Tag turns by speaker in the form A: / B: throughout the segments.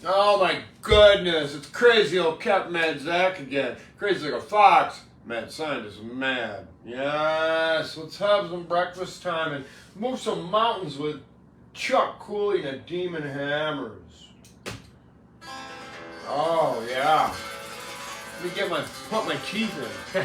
A: Oh my goodness, it's crazy old Captain Mad Zack again. Crazy like a fox. Mad scientist mad. Yes, let's have some breakfast time and move some mountains with Chuck Cooley and the Demon Hammers. Oh yeah. Let me put my teeth in.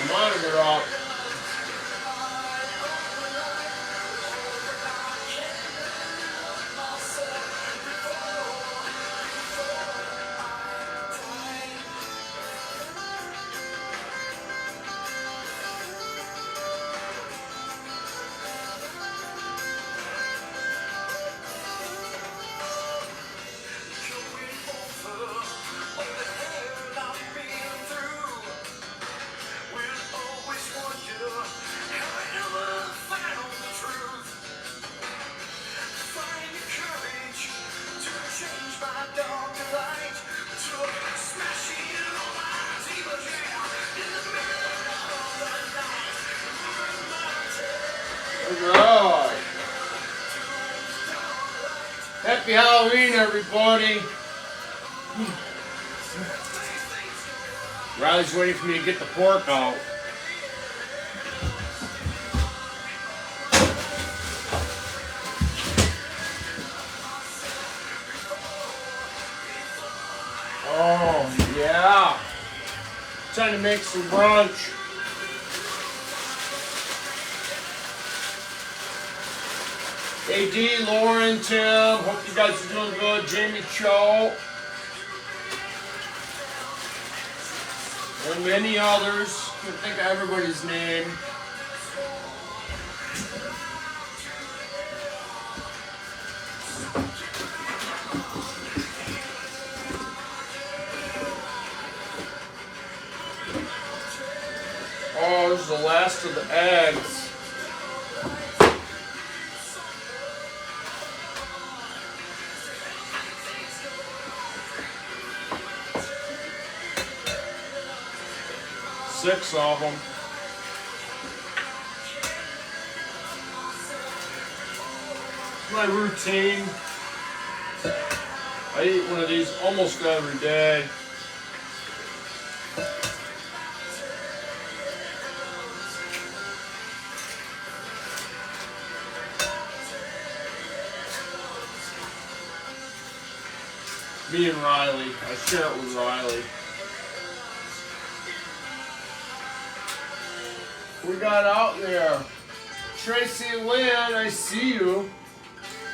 A: Monitor off. Alright. Happy Halloween, everybody. Riley's waiting for me to get the pork out. Oh, yeah. Time to make some brunch. AD, Lauren, Tim, hope you guys are doing good. Jamie Cho. And many others. Can't think of everybody's name. Oh, this is the last of the eggs. Six of them. My routine. I eat one of these almost every day. Me and Riley. I share it with Riley. We got out there. Tracy Lynn, I see you.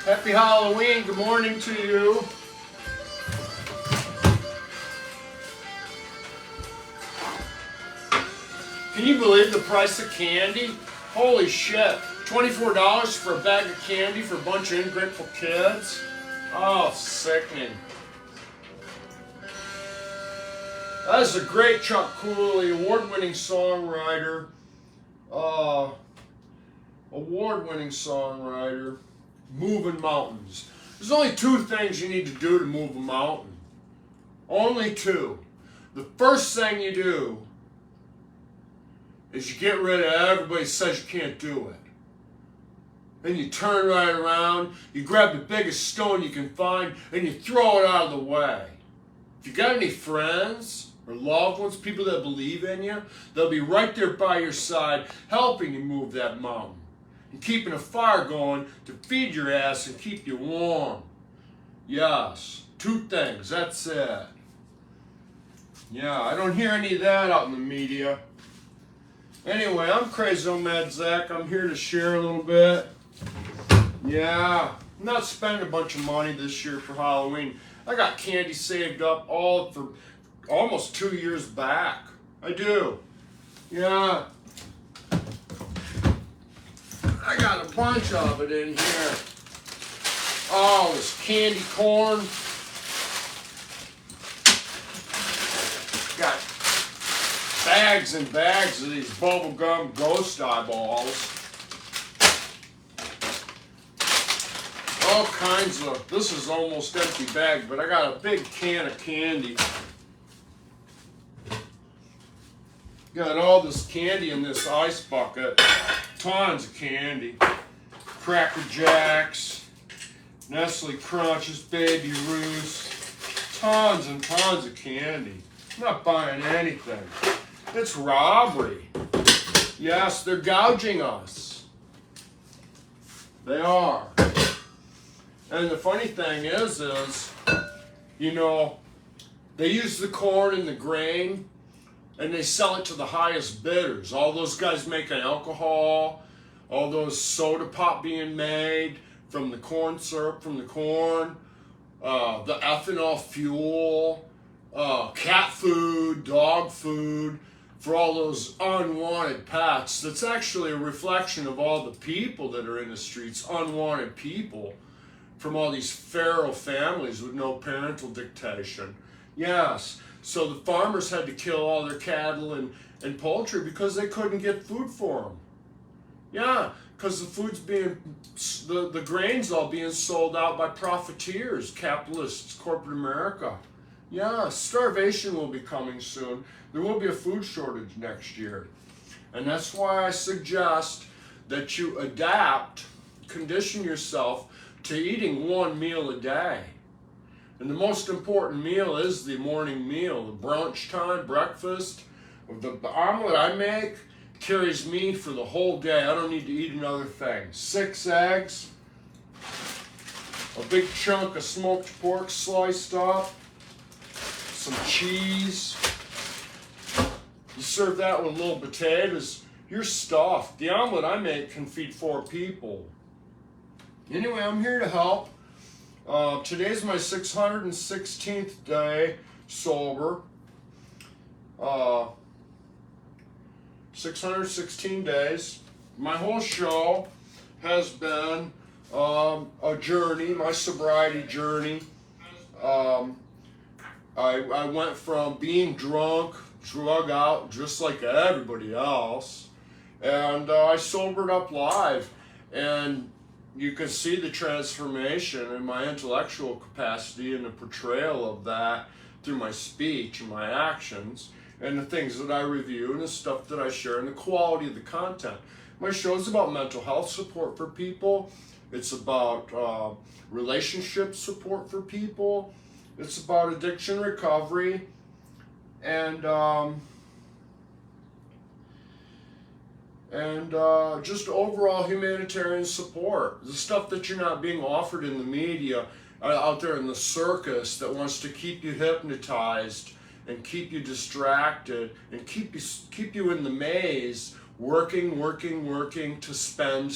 A: Happy Halloween. Good morning to you. Can you believe the price of candy? Holy shit. $24 for a bag of candy for a bunch of ungrateful kids? Oh, sickening. That is a great Chuck Cooley, award-winning songwriter. award-winning songwriter, moving mountains. There's only two things you need to do to move a mountain. Only two. The first thing you do is you get rid of everybody who says you can't do it. Then you turn right around, you grab the biggest stone you can find, and you throw it out of the way. If you got any friends or loved ones, people that believe in you, they'll be right there by your side, helping you move that mountain and keeping a fire going to feed your ass and keep you warm. Yes, two things, that's it. Yeah, I don't hear any of that out in the media. Anyway, I'm Crazy Old Mad Zack. I'm here to share a little bit. Yeah, I'm not spending a bunch of money this year for Halloween. I got candy saved up all for almost 2 years back. I do. Yeah. I got a bunch of it in here. Oh, this candy corn. Got bags and bags of these bubblegum ghost eyeballs. All kinds of, this is almost empty bag, but I got a big can of candy. Got all this candy in this ice bucket. Tons of candy. Cracker Jacks, Nestle Crunches, Baby Ruths. Tons and tons of candy. I'm not buying anything. It's robbery. Yes, they're gouging us. They are. And the funny thing is, you know, they use the corn and the grain and they sell it to the highest bidders. All those guys making alcohol, all those soda pop being made from the corn syrup, from the corn, the ethanol fuel, cat food, dog food, for all those unwanted pets. That's actually a reflection of all the people that are in the streets, unwanted people from all these feral families with no parental dictation. Yes, so the farmers had to kill all their cattle and poultry because they couldn't get food for them. Yeah, because the food's being, the grain's all being sold out by profiteers, capitalists, corporate America. Yeah, starvation will be coming soon. There will be a food shortage next year. And that's why I suggest that you adapt, condition yourself to eating one meal a day. And the most important meal is the morning meal, the brunch time, breakfast. The omelet I make carries me for the whole day. I don't need to eat another thing. 6 eggs, a big chunk of smoked pork sliced up, some cheese. You serve that with little potatoes, you're stuffed. The omelet I make can feed 4 people. Anyway, I'm here to help. Today's my 616th day sober. 616 days. My whole show has been a journey, my sobriety journey. I went from being drunk, drug out, just like everybody else, and I sobered up live. And you can see the transformation in my intellectual capacity and the portrayal of that through my speech and my actions and the things that I review and the stuff that I share and the quality of the content. My show is about mental health support for people. It's about relationship support for people. It's about addiction recovery and just overall humanitarian support. The stuff that you're not being offered in the media, out there in the circus that wants to keep you hypnotized and keep you distracted and keep you in the maze, working to spend.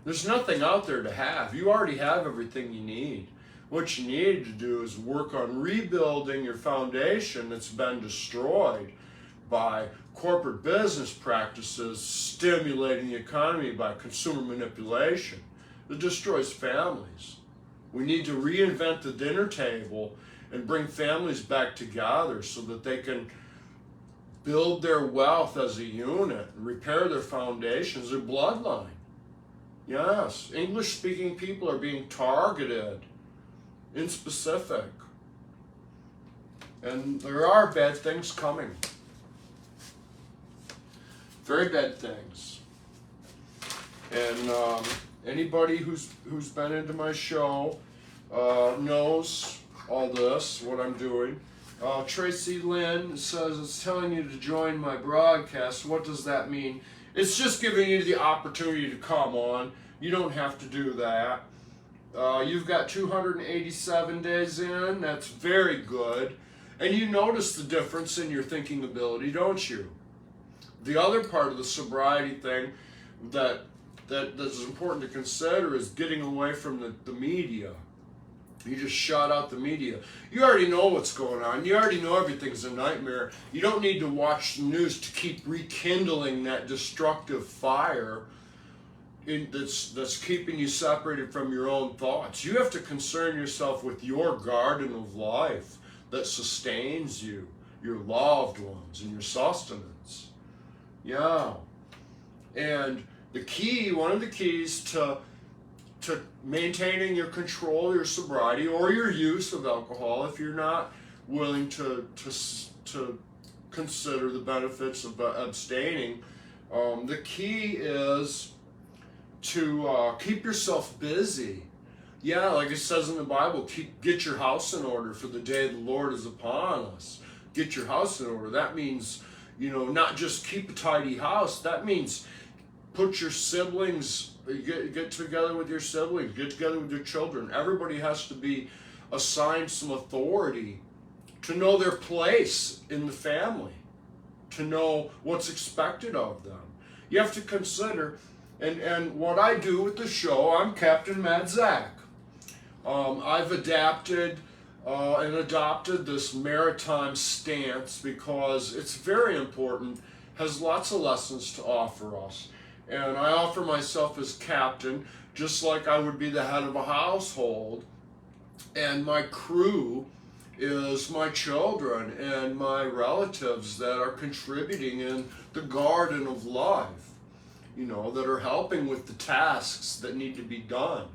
A: There's nothing out there to have. You already have everything you need. What you need to do is work on rebuilding your foundation that's been destroyed by corporate business practices stimulating the economy by consumer manipulation that destroys families. We need to reinvent the dinner table and bring families back together so that they can build their wealth as a unit, repair their foundations, their bloodline. Yes, English-speaking people are being targeted in specific. And there are bad things coming. Very bad things. And anybody who's been into my show knows all this, what I'm doing. Tracy Lynn says, it's telling you to join my broadcast. What does that mean? It's just giving you the opportunity to come on. You don't have to do that. You've got 287 days in. That's very good. And you notice the difference in your thinking ability, don't you? The other part of the sobriety thing that's important to consider is getting away from the media. You just shut out the media. You already know what's going on. You already know everything's a nightmare. You don't need to watch the news to keep rekindling that destructive fire that's keeping you separated from your own thoughts. You have to concern yourself with your garden of life that sustains you, your loved ones, and your sustenance. Yeah. And the key, one of the keys to maintaining your control, your sobriety, or your use of alcohol, if you're not willing to consider the benefits of abstaining, the key is to keep yourself busy. Yeah, like it says in the Bible, get your house in order for the day the Lord is upon us. Get your house in order. That means, not just keep a tidy house. That means put your siblings, get together with your siblings, get together with your children. Everybody has to be assigned some authority to know their place in the family, to know what's expected of them. You have to consider, and what I do with the show, I'm Captain Mad Zack. I've adapted and adopted this maritime stance because it's very important, has lots of lessons to offer us. And I offer myself as captain, just like I would be the head of a household. And my crew is my children and my relatives that are contributing in the garden of life, that are helping with the tasks that need to be done.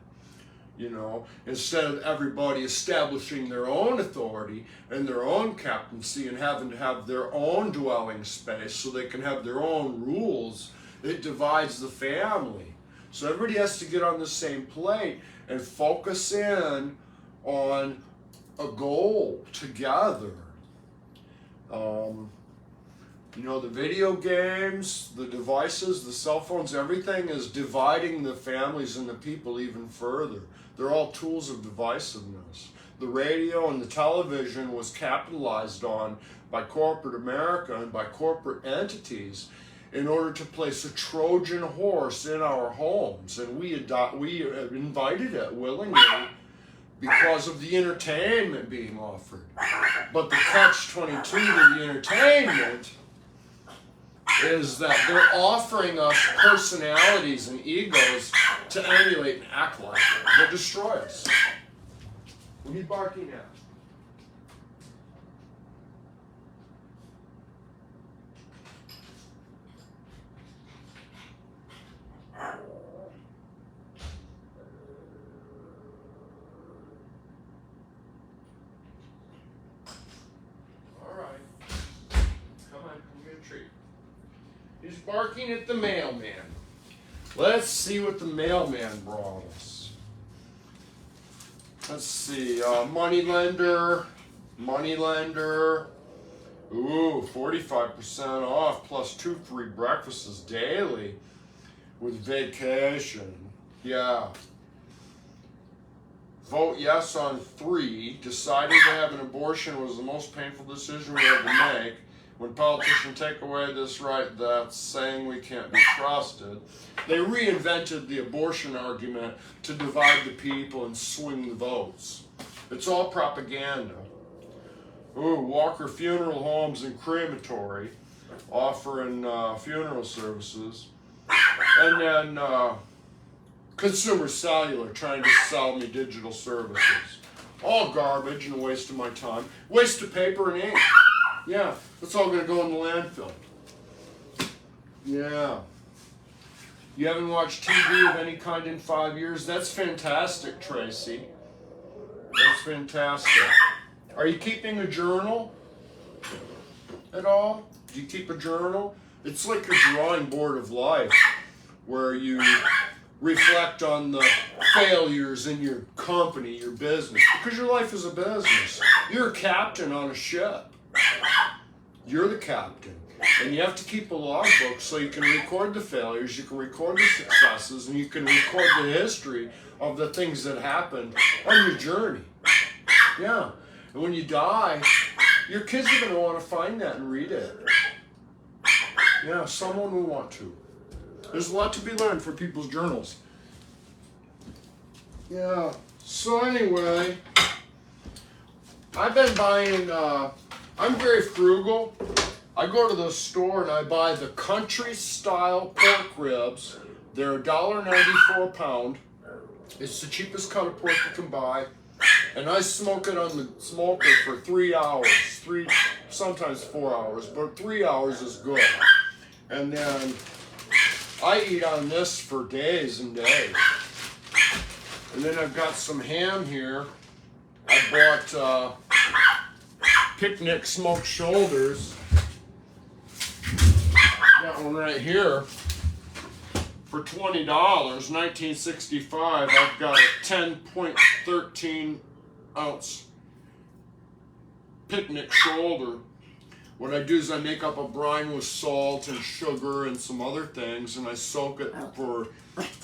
A: Instead of everybody establishing their own authority and their own captaincy and having to have their own dwelling space so they can have their own rules, it divides the family. So everybody has to get on the same plate and focus in on a goal together. The video games, the devices, the cell phones, everything is dividing the families and the people even further. They're all tools of divisiveness. The radio and the television was capitalized on by corporate America and by corporate entities in order to place a Trojan horse in our homes. And we invited it willingly because of the entertainment being offered. But the catch-22 to the entertainment is that they're offering us personalities and egos to emulate and act like them. They destroy us. What are you barking at? He's barking at the mailman. Let's see what the mailman brought us. Let's see, moneylender. Ooh, 45% off plus 2 free breakfasts daily with vacation. Yeah. Vote yes on 3. Deciding to have an abortion was the most painful decision we had to make. When politicians take away this right, that's saying we can't be trusted. They reinvented the abortion argument to divide the people and swing the votes. It's all propaganda. Ooh, Walker Funeral Homes and Crematory offering funeral services. And then Consumer Cellular trying to sell me digital services. All garbage and a waste of my time. Waste of paper and ink. Yeah, it's all going to go in the landfill. Yeah. You haven't watched TV of any kind in 5 years? That's fantastic, Tracy. That's fantastic. Are you keeping a journal at all? Do you keep a journal? It's like your drawing board of life, where you reflect on the failures in your company, your business, because your life is a business. You're a captain on a ship. You're the captain. And you have to keep a logbook so you can record the failures, you can record the successes, and you can record the history of the things that happened on your journey. Yeah. And when you die, your kids are going to want to find that and read it. Yeah, someone will want to. There's a lot to be learned for people's journals. Yeah. So anyway, I've been buying, I'm very frugal. I go to the store and I buy the country style pork ribs. They're $1.94 a pound. It's the cheapest cut of pork you can buy. And I smoke it on the smoker for 3 hours, sometimes 4 hours, but 3 hours is good. And then I eat on this for days and days. And then I've got some ham here. I bought picnic smoked shoulders. Got one right here for $20, 1965. I've got a 10.13 ounce picnic shoulder. What I do is I make up a brine with salt and sugar and some other things, and I soak it for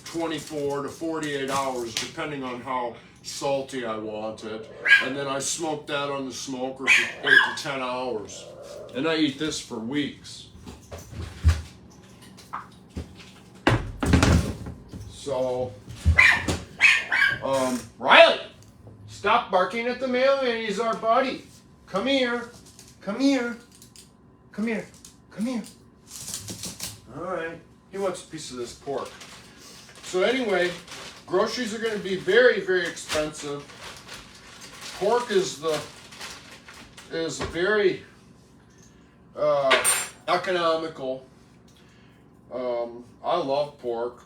A: 24 to 48 hours, depending on how salty I want it. And then I smoke that on the smoker for 8 to 10 hours. And I eat this for weeks. So, Riley, stop barking at the mailman. He's our buddy. Come here. Come here. Come here. Come here. All right. He wants a piece of this pork. So anyway, groceries are going to be very, very expensive. Pork is very economical. I love pork.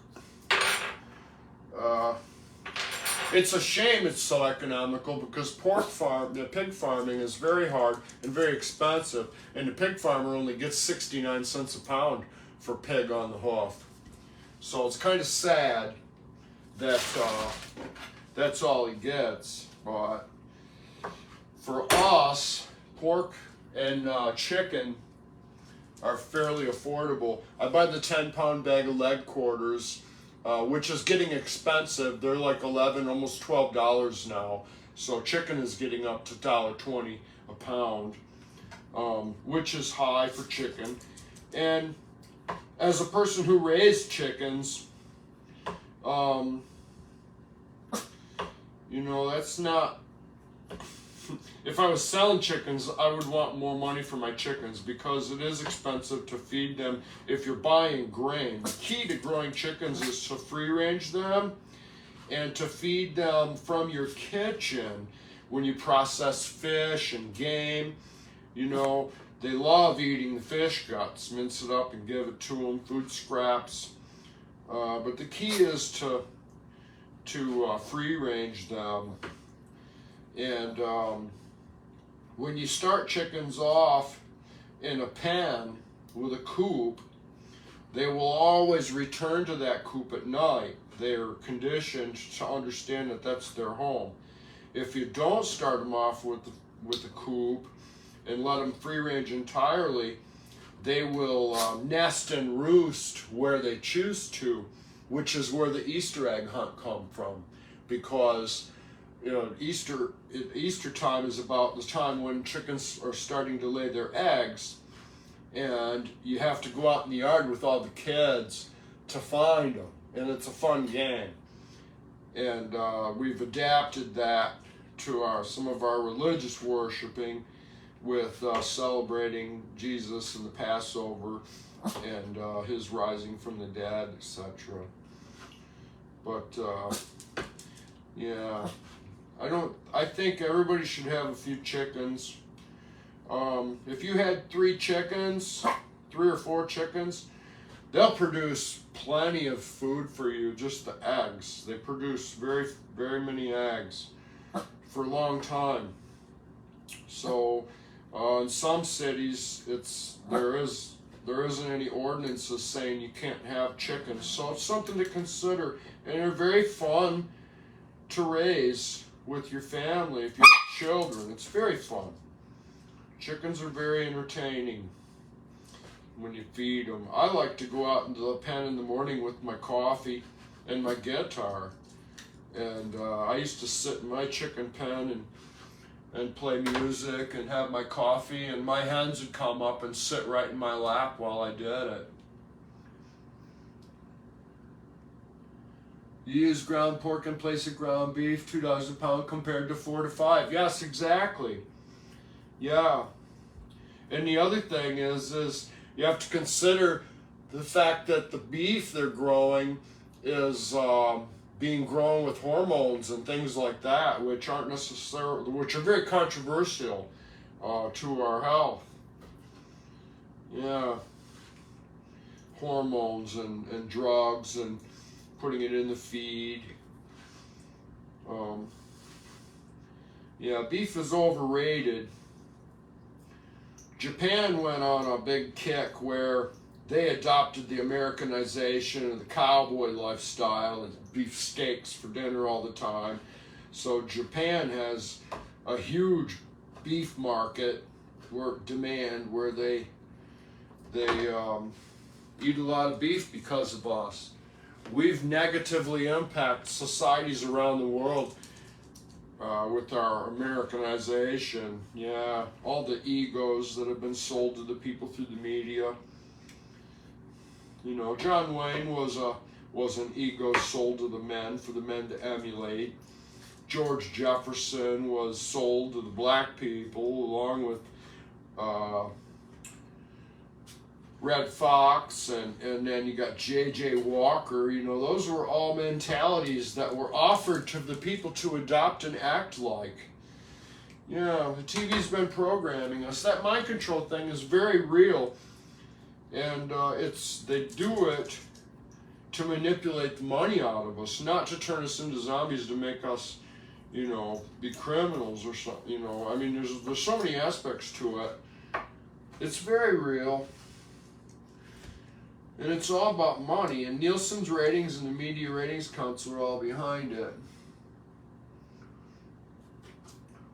A: It's a shame it's so economical because the pig farming is very hard and very expensive, and the pig farmer only gets 69 cents a pound for pig on the hoof. So it's kind of sad that that's all he gets. But for us, pork and chicken are fairly affordable. I buy the 10-pound bag of leg quarters, which is getting expensive. They're like $11, almost $12 now. So chicken is getting up to $1.20 a pound, which is high for chicken. And as a person who raised chickens, that's not... If I was selling chickens, I would want more money for my chickens because it is expensive to feed them if you're buying grain. The key to growing chickens is to free range them and to feed them from your kitchen. When you process fish and game, they love eating the fish guts. Mince it up and give it to them, food scraps. But the key is to free range them. And when you start chickens off in a pen with a coop, they will always return to that coop at night. They're conditioned to understand that that's their home. If you don't start them off with the coop and let them free range entirely, they will nest and roost where they choose to, which is where the Easter egg hunt come from, because Easter time is about the time when chickens are starting to lay their eggs, and you have to go out in the yard with all the kids to find them, and it's a fun game. And we've adapted that to some of our religious worshiping with celebrating Jesus and the Passover and his rising from the dead, etc. But yeah. I think everybody should have a few chickens. If you had 3 or 4 chickens, they'll produce plenty of food for you, just the eggs. They produce very, very many eggs for a long time. So in some cities, there isn't any ordinances saying you can't have chickens. So it's something to consider, and they're very fun to raise with your family if you have children. It's very fun. Chickens are very entertaining when you feed them. I like to go out into the pen in the morning with my coffee and my guitar, and I used to sit in my chicken pen and play music and have my coffee, and my hens would come up and sit right in my lap while I did it. You use ground pork in place of ground beef, $2 a pound compared to $4 to $5. Yes, exactly. Yeah. And the other thing is you have to consider the fact that the beef they're growing is being grown with hormones and things like that, which are very controversial to our health. Yeah. Hormones and drugs and putting it in the feed. Yeah, beef is overrated. Japan went on a big kick where they adopted the Americanization of the cowboy lifestyle and beef steaks for dinner all the time. So Japan has a huge beef market demand where they eat a lot of beef because of us. We've negatively impacted societies around the world with our Americanization. Yeah, all the egos that have been sold to the people through the media. You know, John Wayne was an ego sold to the men for the men to emulate. George Jefferson was sold to the black people, along with Red Fox, and then you got J.J. Walker. You know, those were all mentalities that were offered to the people to adopt and act like. Yeah, the TV's been programming us. That mind control thing is very real, and they do it to manipulate the money out of us, not to turn us into zombies to make us, you know, be criminals or something. You know, I mean, there's so many aspects to it. It's very real. And it's all about money, and Nielsen's ratings and the Media Ratings Council are all behind it.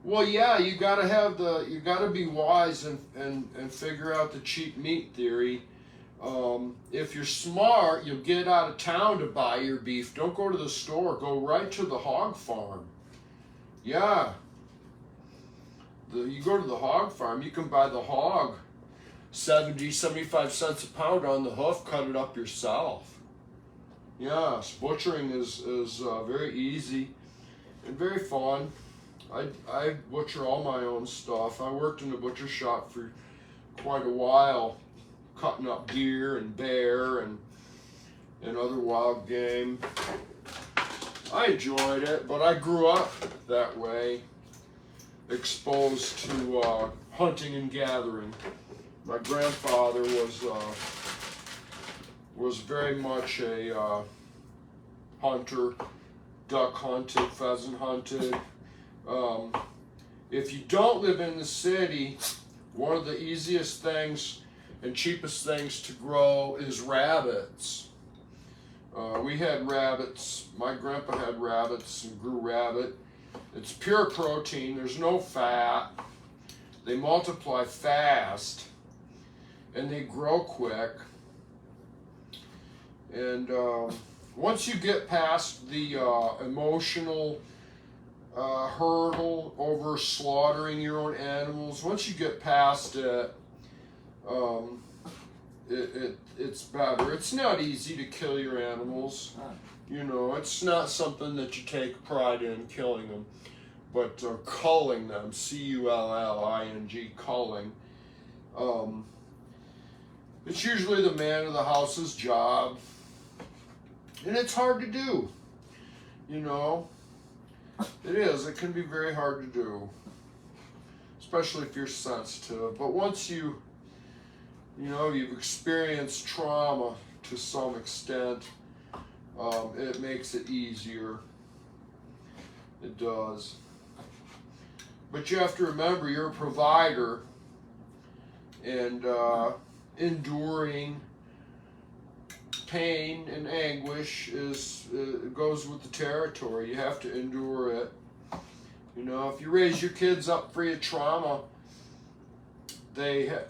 A: Well, yeah, you gotta be wise and figure out the cheap meat theory. If you're smart, you'll get out of town to buy your beef. Don't go to the store. Go right to the hog farm. Yeah. You go to the hog farm, you can buy the hog 75 cents a pound on the hoof, cut it up yourself. Yes, butchering is very easy and very fun. I butcher all my own stuff. I worked in a butcher shop for quite a while, cutting up deer and bear and other wild game. I enjoyed it, but I grew up that way, exposed to hunting and gathering. My grandfather was very much a hunter, duck hunted, pheasant hunted. If you don't live in the city, one of the easiest things and cheapest things to grow is rabbits. We had rabbits. My grandpa had rabbits and grew rabbit. It's pure protein. There's no fat. They multiply fast. And they grow quick. And once you get past the emotional hurdle over slaughtering your own animals, once you get past it, it's better. It's not easy to kill your animals. You know, it's not something that you take pride in, killing them. But culling them, C-U-L-L-I-N-G, culling. It's usually the man of the house's job, and it's hard to do, you know. It is. It can be very hard to do, especially if you're sensitive. But once you've experienced trauma to some extent, it makes it easier. It does. But you have to remember, you're a provider, and enduring pain and anguish goes with the territory. You have to endure it. If you raise your kids up free of trauma, they're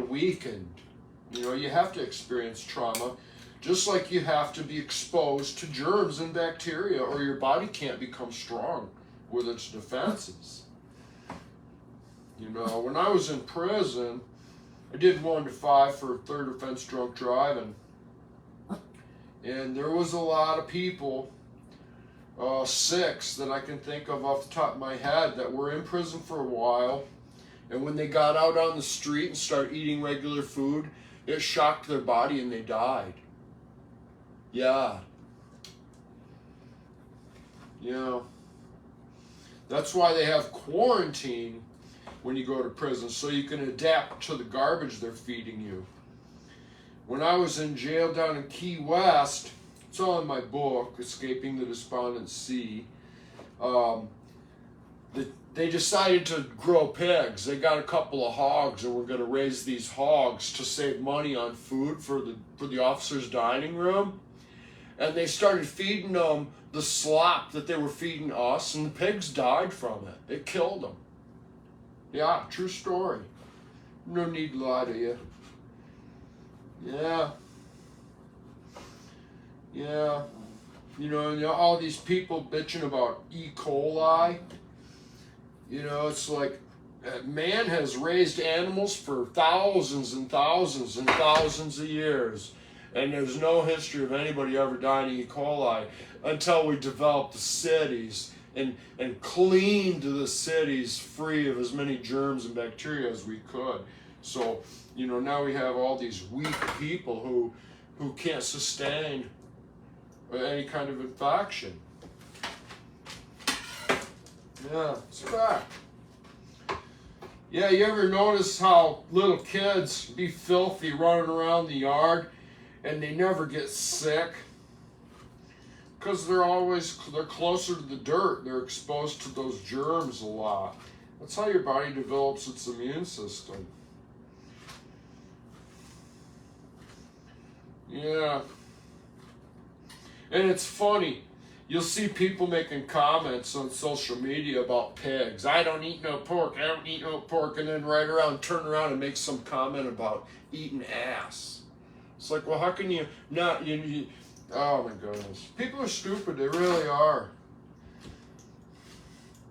A: weakened. You have to experience trauma, just like you have to be exposed to germs and bacteria, or your body can't become strong with its defenses. When I was in prison, I did 1 to 5 for third offense drunk driving. And there was a lot of people, 6 that I can think of off the top of my head, that were in prison for a while. And when they got out on the street and started eating regular food, it shocked their body and they died. Yeah. That's why they have quarantine when you go to prison, so you can adapt to the garbage they're feeding you. When I was in jail down in Key West, it's all in my book, Escaping the Despondent Sea, they decided to grow pigs. They got a couple of hogs and were going to raise these hogs to save money on food for the officers' dining room. And they started feeding them the slop that they were feeding us, and the pigs died from it. It killed them. Yeah, true story. No need to lie to you. Yeah. All these people bitching about E. coli. It's like man has raised animals for thousands and thousands and thousands of years. And there's no history of anybody ever dying of E. coli until we developed the cities and cleaned the cities free of as many germs and bacteria as we could. So, now we have all these weak people who can't sustain any kind of infection. Yeah, it's a fact. Yeah, you ever notice how little kids be filthy running around the yard and they never get sick? Because they're closer to the dirt. They're exposed to those germs a lot. That's how your body develops its immune system. Yeah. And it's funny. You'll see people making comments on social media about pigs. I don't eat no pork. I don't eat no pork. And then turn around and make some comment about eating ass. It's like, well, how can you not? Oh my goodness. People are stupid. They really are.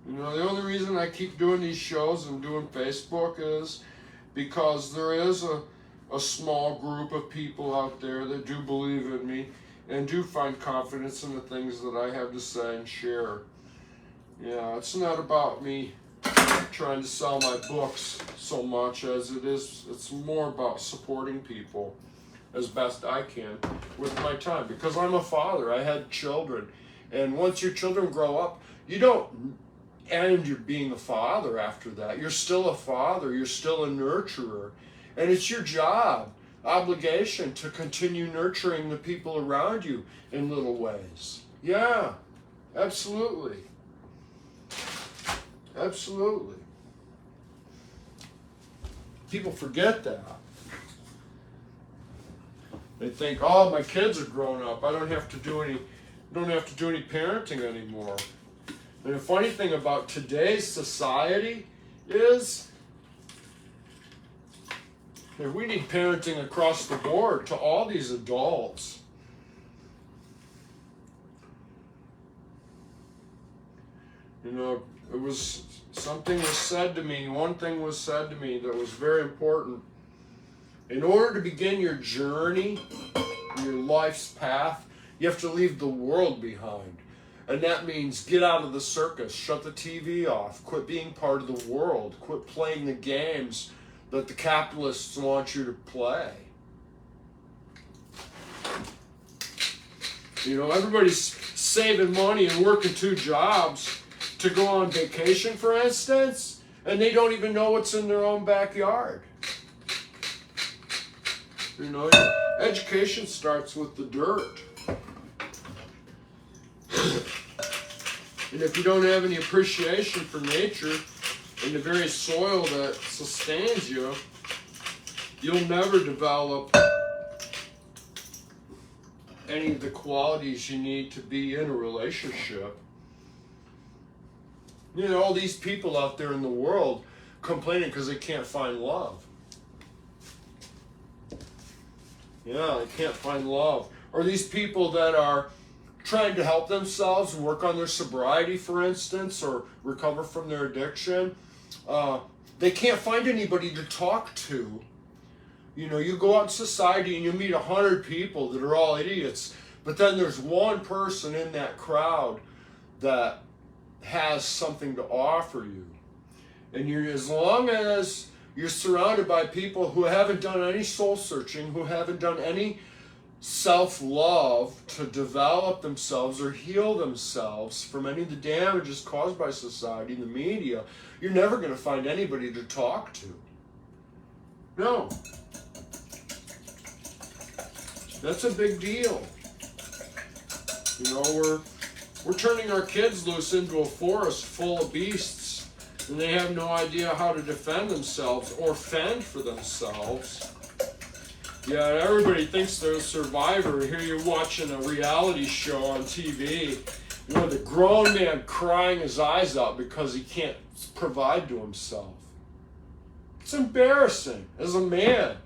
A: The only reason I keep doing these shows and doing Facebook is because there is a small group of people out there that do believe in me and do find confidence in the things that I have to say and share. Yeah, it's not about me trying to sell my books so much as it's more about supporting people as best I can with my time, because I'm a father. I had children, and once your children grow up, you don't end your being a father after that. You're still a father. You're still a nurturer, and it's your job, obligation, to continue nurturing the people around you in little ways. Yeah, absolutely. Absolutely. People forget that. They think, oh, my kids are grown up. I don't have to do any parenting anymore. And the funny thing about today's society is that we need parenting across the board to all these adults. Something was said to me, one thing was said to me that was very important. In order to begin your journey, your life's path, you have to leave the world behind. And that means get out of the circus, shut the TV off, quit being part of the world, quit playing the games that the capitalists want you to play. Everybody's saving money and working 2 jobs to go on vacation, for instance. And they don't even know what's in their own backyard. You know, education starts with the dirt. And if you don't have any appreciation for nature and the very soil that sustains you, you'll never develop any of the qualities you need to be in a relationship. You know, all these people out there in the world complaining because they can't find love. Yeah, they can't find love. Or these people that are trying to help themselves and work on their sobriety, for instance, or recover from their addiction. They can't find anybody to talk to. You know, you go out in society and you meet 100 people that are all idiots, but then there's one person in that crowd that has something to offer you. And as long as you're surrounded by people who haven't done any soul searching, who haven't done any self-love to develop themselves or heal themselves from any of the damages caused by society and the media, you're never going to find anybody to talk to. No. That's a big deal. You know, we're turning our kids loose into a forest full of beasts, and they have no idea how to defend themselves or fend for themselves. Yeah, everybody thinks they're a survivor. Here you're watching a reality show on TV, you know, the grown man crying his eyes out because he can't provide to himself. It's embarrassing as a man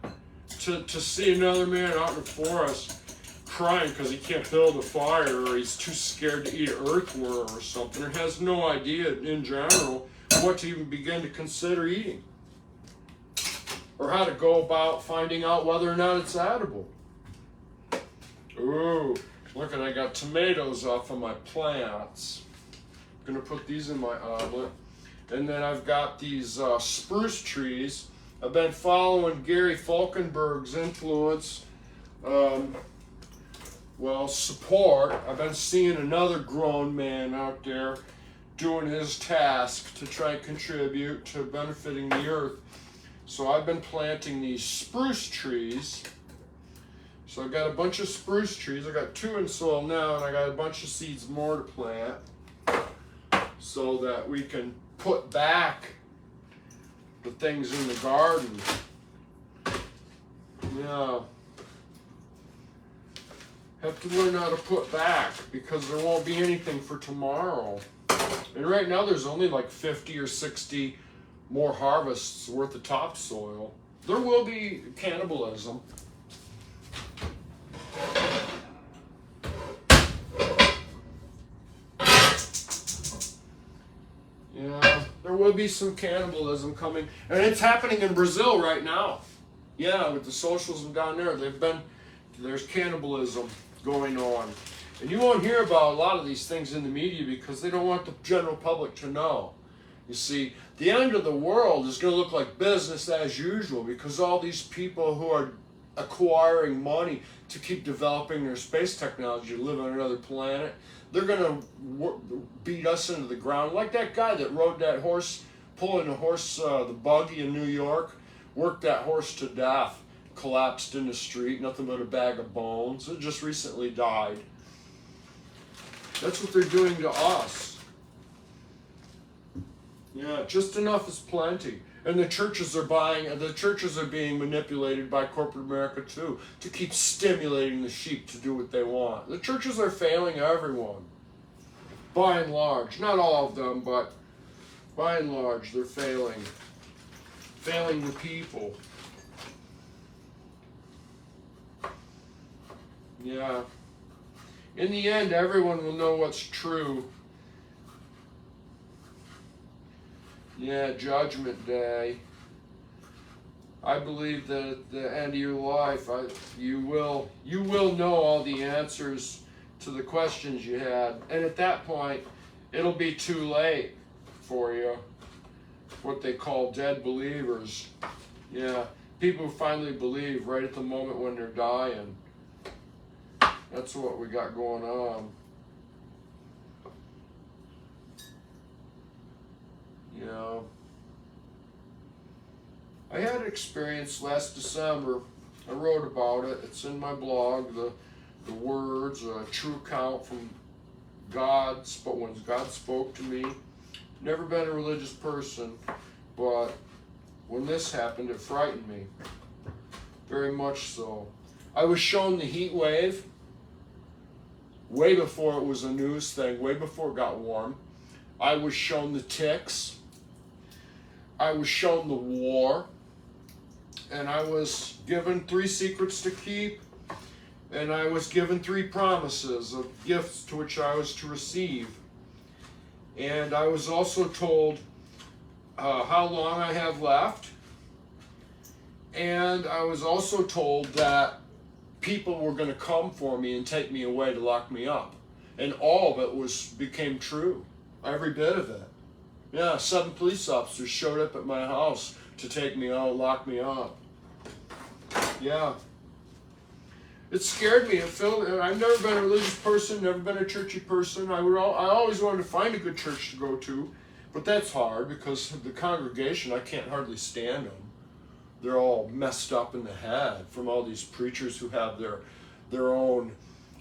A: to see another man out in the forest crying because he can't build a fire, or he's too scared to eat an earthworm or something, or has no idea in general what to even begin to consider eating, or how to go about finding out whether or not it's edible. Ooh, look, I got tomatoes off of my plants. I'm gonna put these in my omelet. And then I've got these spruce trees. I've been following Gary Falkenberg's influence, support. I've been seeing another grown man out there doing his task to try and contribute to benefiting the earth. So I've been planting these spruce trees. So I've got a bunch of spruce trees. I got 2 in soil now, and I got a bunch of seeds more to plant so that we can put back the things in the garden. Yeah. Have to learn how to put back, because there won't be anything for tomorrow. And right now there's only like 50 or 60 more harvests worth of topsoil. There will be cannibalism. Yeah, there will be some cannibalism coming, and it's happening in Brazil right now. Yeah, with the socialism down there, there's cannibalism going on. And you won't hear about a lot of these things in the media because they don't want the general public to know. You see, the end of the world is going to look like business as usual, because all these people who are acquiring money to keep developing their space technology to live on another planet, they're going to beat us into the ground. Like that guy that rode that horse, pulling the buggy in New York, worked that horse to death, collapsed in the street, nothing but a bag of bones. It just recently died. That's what they're doing to us. Yeah, just enough is plenty. And the churches are being manipulated by corporate America too, to keep stimulating the sheep to do what they want. The churches are failing everyone, by and large. Not all of them, but by and large, they're failing the people. Yeah. In the end, everyone will know what's true. Yeah, Judgment Day. I believe that at the end of your life, you will know all the answers to the questions you had, and at that point, it'll be too late for you. What they call dead believers. Yeah, people who finally believe right at the moment when they're dying. That's what we got going on. You know, I had an experience last December. I wrote about it. It's in my blog, the words, a true account from God, but when God spoke to me. Never been a religious person, but when this happened, it frightened me. Very much so. I was shown the heat wave way before it was a news thing, way before it got warm. I was shown the ticks. I was shown the war. And I was given 3 secrets to keep. And I was given 3 promises of gifts to which I was to receive. And I was also told how long I have left. And I was also told that people were going to come for me and take me away to lock me up. And all of it became true. Every bit of it. Yeah, 7 police officers showed up at my house to take me out, lock me up. Yeah. It scared me. I've never been a religious person, never been a churchy person. I always wanted to find a good church to go to, but that's hard because the congregation, I can't hardly stand them. They're all messed up in the head from all these preachers who have their own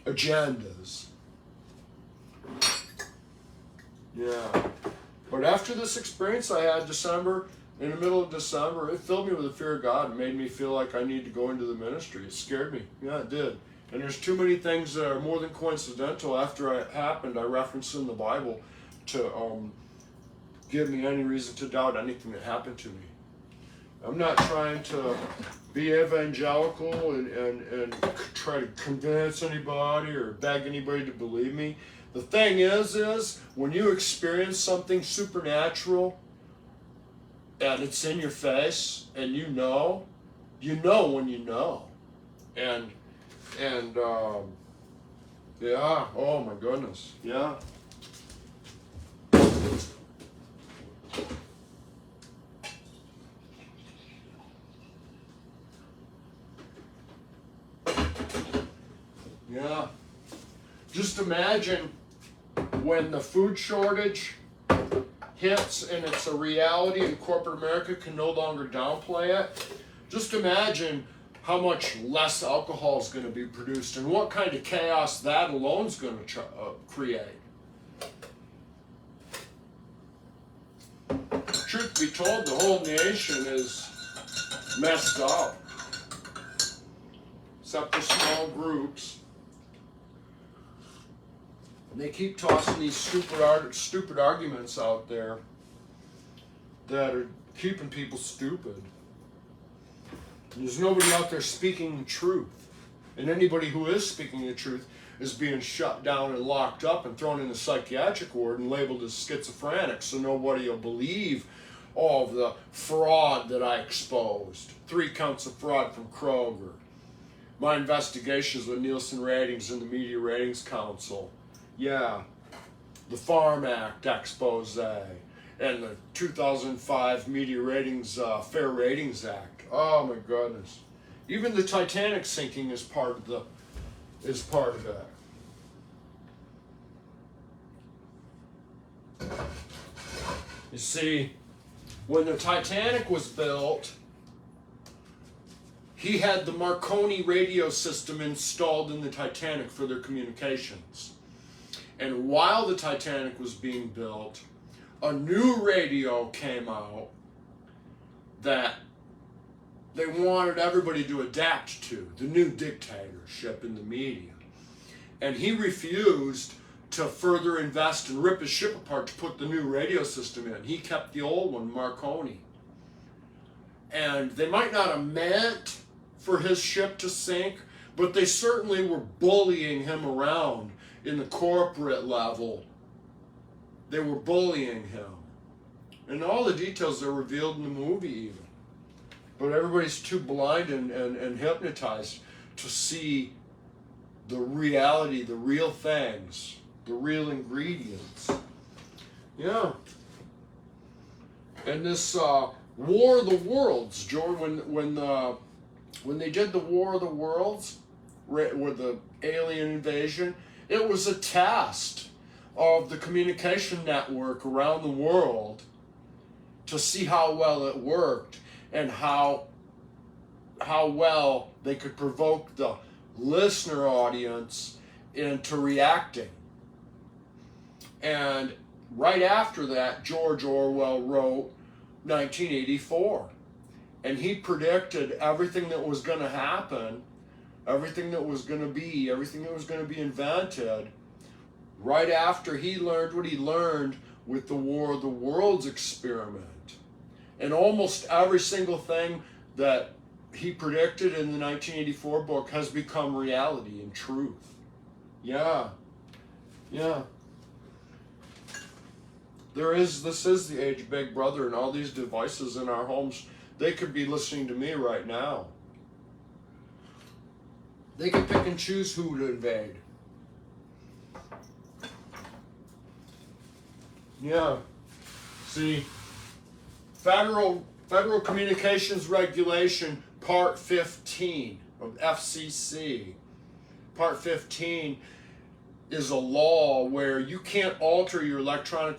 A: agendas. Yeah. But after this experience I had in the middle of December, it filled me with the fear of God and made me feel like I need to go into the ministry. It scared me. Yeah, it did. And there's too many things that are more than coincidental after it happened. I reference in the Bible to give me any reason to doubt anything that happened to me. I'm not trying to be evangelical and try to convince anybody or beg anybody to believe me. The thing is when you experience something supernatural and it's in your face and you know when you know. And yeah, oh my goodness, yeah. Yeah. Just imagine when the food shortage hits and it's a reality and corporate America can no longer downplay it. Just imagine how much less alcohol is going to be produced and what kind of chaos that alone is going to create. Truth be told, the whole nation is messed up, except for small groups. And they keep tossing these stupid arguments out there that are keeping people stupid. And there's nobody out there speaking the truth. And anybody who is speaking the truth is being shut down and locked up and thrown in the psychiatric ward and labeled as schizophrenic, so nobody will believe all of the fraud that I exposed. 3 counts of fraud from Kroger. My investigations with Nielsen Ratings and the Media Ratings Council. Yeah, the Farm Act expose and the 2005 Media Ratings Fair Ratings Act. Oh my goodness! Even the Titanic sinking is part of it. You see, when the Titanic was built, he had the Marconi radio system installed in the Titanic for their communications. And while the Titanic was being built, a new radio came out that they wanted everybody to adapt to, the new dictatorship in the media. And he refused to further invest and rip his ship apart to put the new radio system in. He kept the old one, Marconi. And they might not have meant for his ship to sink, but they certainly were bullying him around in the corporate level. They were bullying him. And all the details are revealed in the movie even. But everybody's too blind and hypnotized to see the reality, the real things, the real ingredients. Yeah. And this War of the Worlds, George, when they did the War of the Worlds, with the alien invasion, it was a test of the communication network around the world to see how well it worked. and how well they could provoke the listener audience into reacting. And right after that, George Orwell wrote 1984. And he predicted everything that was going to happen, everything that was going to be, everything that was going to be invented, right after he learned what he learned with the War of the Worlds experiment. And almost every single thing that he predicted in the 1984 book has become reality and truth. Yeah. This is the age of Big Brother, and all these devices in our homes, they could be listening to me right now. They can pick and choose who to invade. Yeah. See, Federal Communications Regulation Part 15 of FCC. Part 15 is a law where you can't alter your electronics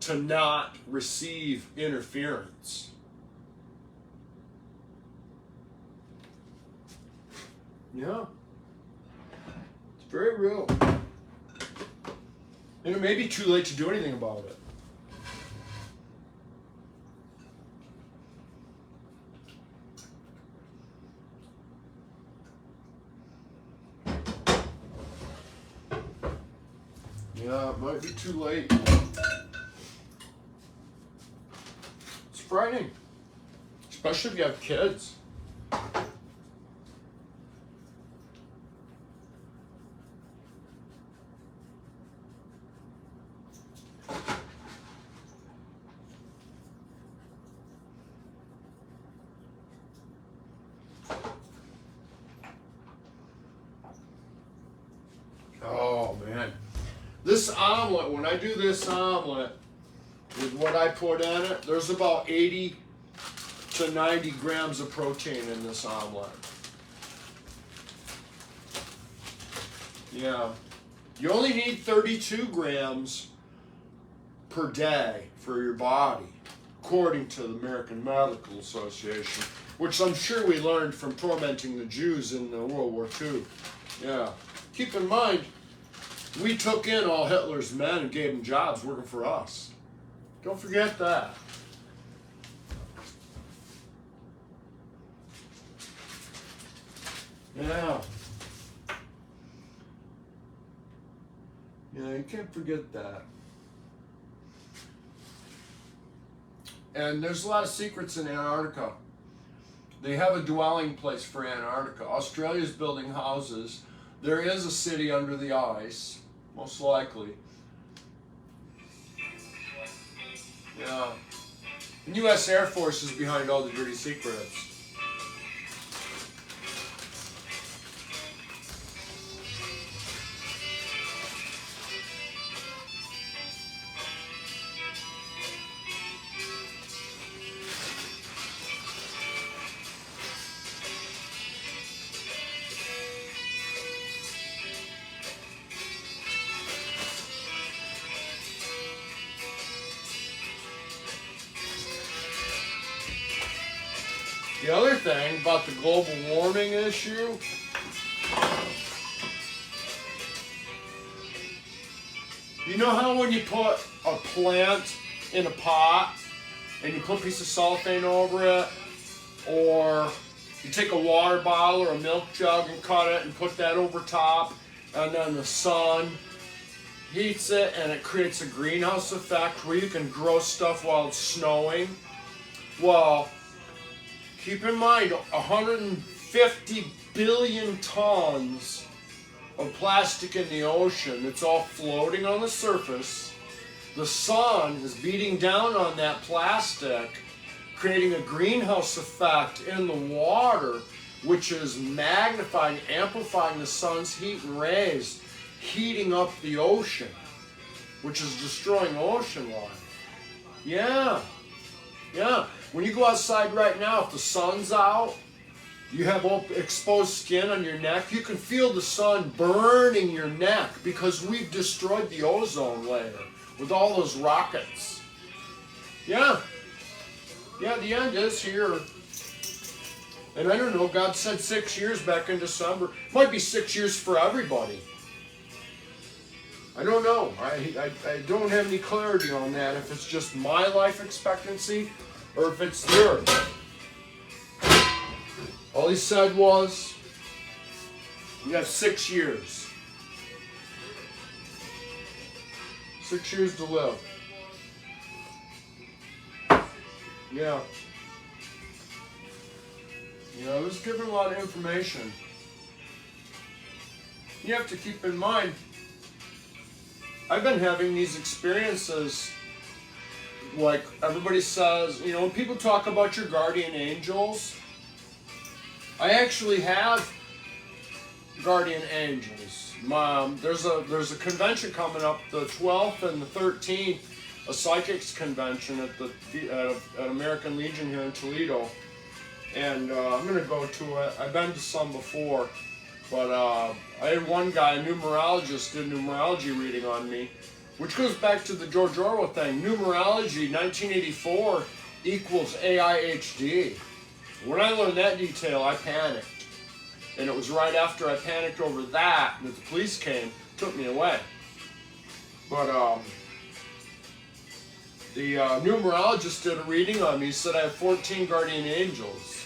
A: to not receive interference. Yeah. It's very real. And it may be too late to do anything about it. Yeah, it might be too late. It's frightening, especially if you have kids. Oh man. This omelet, when I do this omelet, with what I put in it, there's about 80 to 90 grams of protein in this omelet. Yeah. You only need 32 grams per day for your body, according to the American Medical Association, which I'm sure we learned from tormenting the Jews in World War II. Yeah. Keep in mind, we took in all Hitler's men and gave them jobs working for us. Don't forget that. Yeah. Yeah, you can't forget that. And there's a lot of secrets in Antarctica. They have a dwelling place for Antarctica. Australia's building houses. There is a city under the ice, most likely. Yeah. The U.S. Air Force is behind all the dirty secrets. The other thing about the global warming issue, you know how when you put a plant in a pot and you put a piece of cellophane over it, or you take a water bottle or a milk jug and cut it and put that over top, and then the sun heats it and it creates a greenhouse effect where you can grow stuff while it's snowing? Well, keep in mind, 150 billion tons of plastic in the ocean. It's all floating on the surface. The sun is beating down on that plastic, creating a greenhouse effect in the water, which is magnifying, amplifying the sun's heat and rays, heating up the ocean, which is destroying ocean life. Yeah. When you go outside right now, if the sun's out, you have exposed skin on your neck, you can feel the sun burning your neck because we've destroyed the ozone layer with all those rockets. Yeah. Yeah, the end is here. And I don't know, God said 6 years back in December. Might be 6 years for everybody. I don't know. I don't have any clarity on that, if it's just my life expectancy or if it's theirs. All he said was, you have 6 years. 6 years to live. Yeah. You know, this is giving a lot of information. You have to keep in mind, I've been having these experiences, like everybody says, you know, when people talk about your guardian angels, I actually have guardian angels. There's a convention coming up, the 12th and the 13th, a psychics convention at American Legion here in Toledo. And I'm going to go to it. I've been to some before, but I had one guy, a numerologist, did a numerology reading on me, which goes back to the George Orwell thing. Numerology, 1984, equals AIHD. When I learned that detail, I panicked. And it was right after I panicked over that the police came, took me away. But the numerologist did a reading on me. He said I have 14 guardian angels.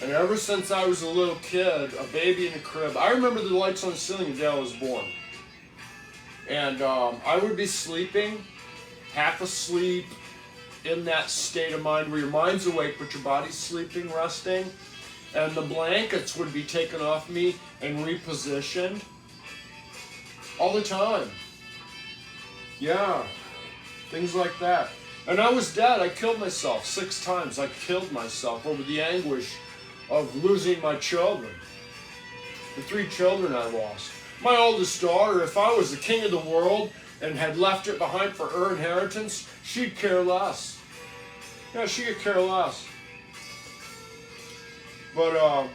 A: And ever since I was a little kid, a baby in a crib, I remember the lights on the ceiling the day I was born. And I would be sleeping, half asleep, in that state of mind where your mind's awake but your body's sleeping, resting. And the blankets would be taken off me and repositioned all the time. Yeah, things like that. And I was dead. I killed myself 6 times. I killed myself over the anguish of losing my children. The 3 children I lost. My oldest daughter, if I was the king of the world and had left it behind for her inheritance, she'd care less. Yeah, she could care less. But,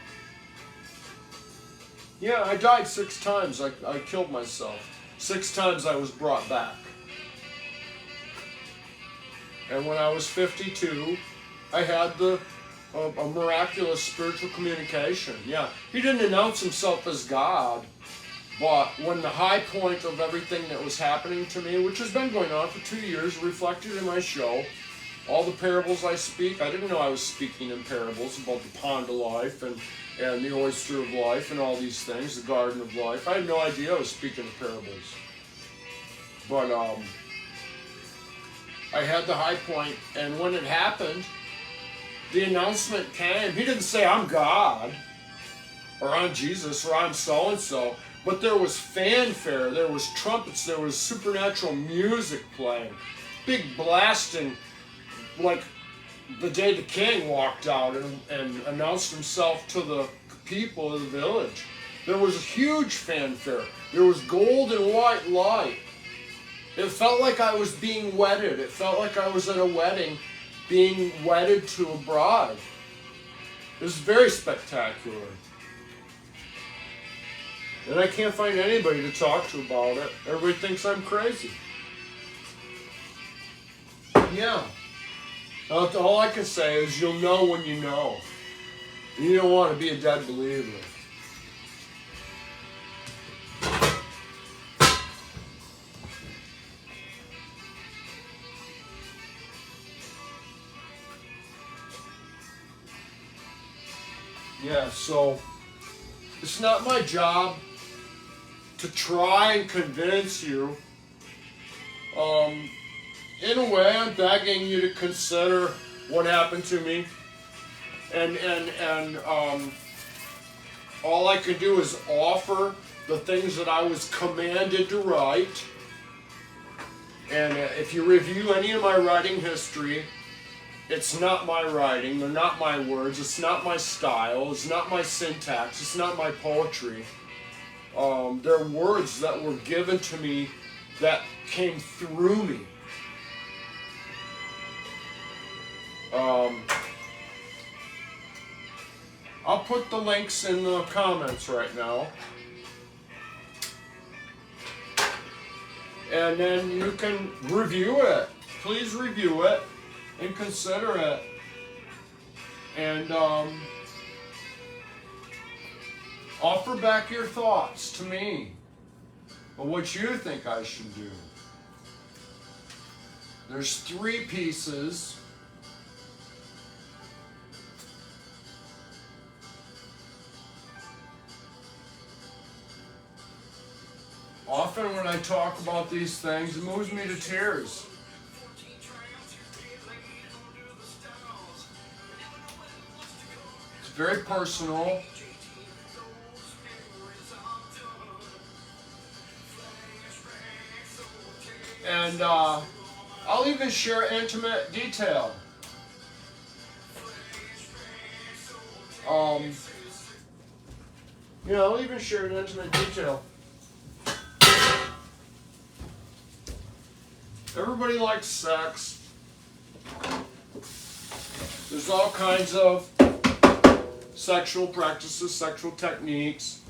A: yeah, I died 6 times. I killed myself. 6 times I was brought back. And when I was 52, I had a miraculous spiritual communication. Yeah, he didn't announce himself as God, but when the high point of everything that was happening to me, which has been going on for 2 years, reflected in my show, all the parables I speak, I didn't know I was speaking in parables about the pond of life and the oyster of life and all these things, the garden of life. I had no idea I was speaking in parables. But I had the high point, and when it happened, the announcement came. He didn't say, I'm God, or I'm Jesus, or I'm so-and-so, but there was fanfare, there was trumpets, there was supernatural music playing, big blasting, like the day the king walked out and announced himself to the people of the village. There was huge fanfare. There was gold and white light. It felt like I was being wedded. It felt like I was at a wedding being wedded to a bride. It was very spectacular. And I can't find anybody to talk to about it. Everybody thinks I'm crazy. Yeah. All I can say is you'll know when you know. You don't want to be a dead believer. Yeah, so it's not my job to try and convince you. In a way, I'm begging you to consider what happened to me, and all I can do is offer the things that I was commanded to write. And if you review any of my writing history, it's not my writing, they're not my words, it's not my style, it's not my syntax, it's not my poetry. They're words that were given to me that came through me. I'll put the links in the comments right now. And then you can review it. Please review it and consider it. And offer back your thoughts to me of what you think I should do. There's 3 pieces. Often when I talk about these things, it moves me to tears. It's very personal. And I'll even share intimate detail. I'll even share an intimate detail. Everybody likes sex. There's all kinds of sexual practices, sexual techniques.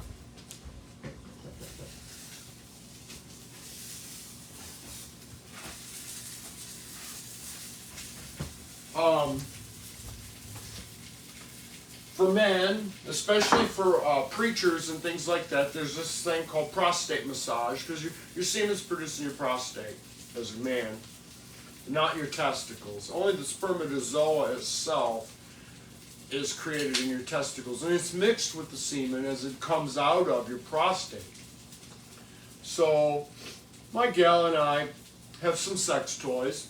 A: For men, especially for preachers and things like that, there's this thing called prostate massage, because your semen is produced in your prostate as a man, not your testicles. Only the spermatozoa itself is created in your testicles, and it's mixed with the semen as it comes out of your prostate. So my gal and I have some sex toys,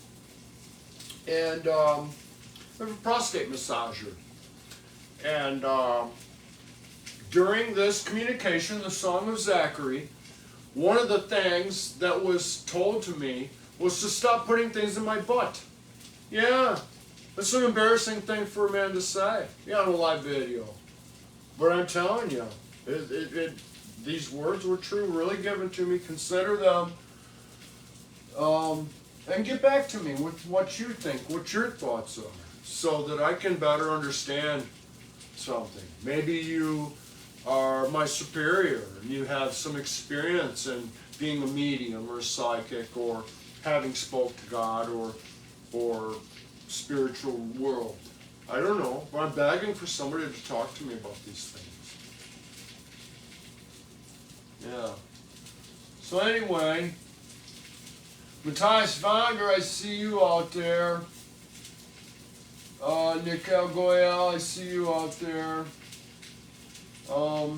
A: and we have a prostate massager. And during this communication, the Song of Zachary, one of the things that was told to me was to stop putting things in my butt. Yeah, it's an embarrassing thing for a man to say. Yeah, on a live video. But I'm telling you, these words were true, really given to me. Consider them. And get back to me with what you think, what your thoughts are, so that I can better understand something. Maybe you are my superior and you have some experience in being a medium or a psychic or having spoke to God or spiritual world. I don't know, but I'm begging for somebody to talk to me about these things. Yeah. So anyway, Matthias Wagner, I see you out there. Nikel Goyal, I see you out there. I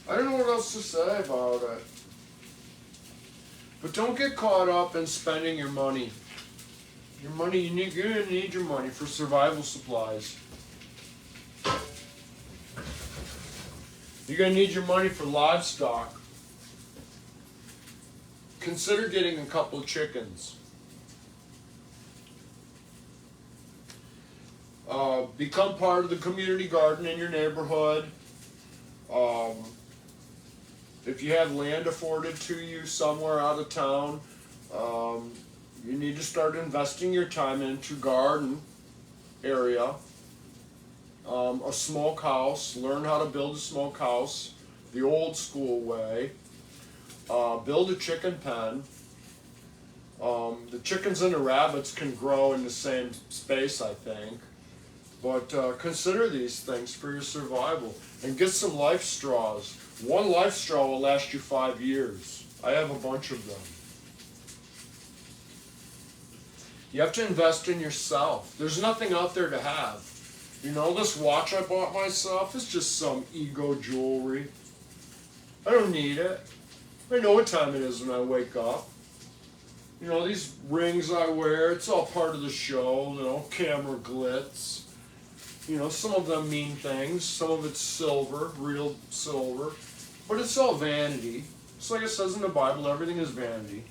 A: don't know what else to say about it. But don't get caught up in spending your money. Your money, you're going to need your money for survival supplies. You're going to need your money for livestock. Consider getting a couple of chickens. Become part of the community garden in your neighborhood. If you have land afforded to you somewhere out of town, you need to start investing your time into garden area. A smokehouse. Learn how to build a smokehouse the old school way. Build a chicken pen. The chickens and the rabbits can grow in the same space, I think. But consider these things for your survival. And get some life straws. One life straw will last you 5 years. I have a bunch of them. You have to invest in yourself. There's nothing out there to have. You know, this watch I bought myself is just some ego jewelry. I don't need it. I know what time it is when I wake up. You know, these rings I wear, it's all part of the show, you know, camera glitz. You know, some of them mean things, some of it's silver, real silver, but it's all vanity. It's like it says in the Bible, everything is vanity.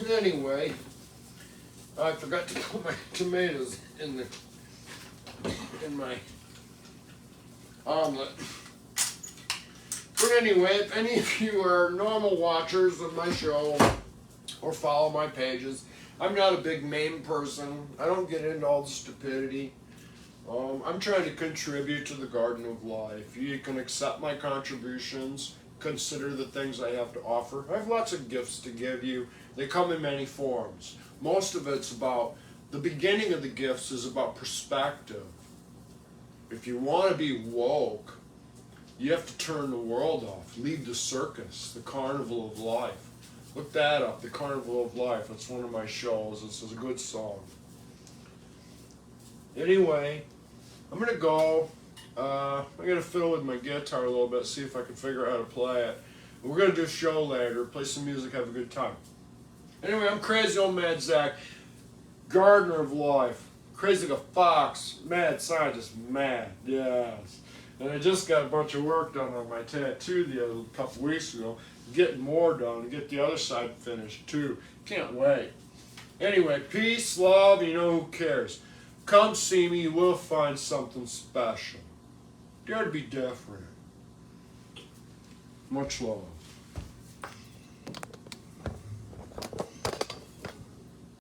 A: Anyway, I forgot to put my tomatoes in my omelet. But anyway, if any of you are normal watchers of my show or follow my pages, I'm not a big meme person. I don't get into all the stupidity. I'm trying to contribute to the garden of life. You can accept my contributions, consider the things I have to offer. I have lots of gifts to give you. They come in many forms. Most of it's about, the beginning of the gifts is about perspective. If you want to be woke, you have to turn the world off. Leave the circus, the carnival of life. Look that up, the Carnival of Life. It's one of my shows. This is a good song. Anyway, I'm going to go. I'm going to fiddle with my guitar a little bit, see if I can figure out how to play it. We're going to do a show later, play some music, have a good time. Anyway, I'm Crazy Old Mad Zack, gardener of life. Crazy like a fox, mad scientist, mad, yes. And I just got a bunch of work done on my tattoo the other couple weeks ago. Getting more done, get the other side finished too. Can't wait. Anyway, peace, love, you know who cares. Come see me, you will find something special. Dare to be different. Much love.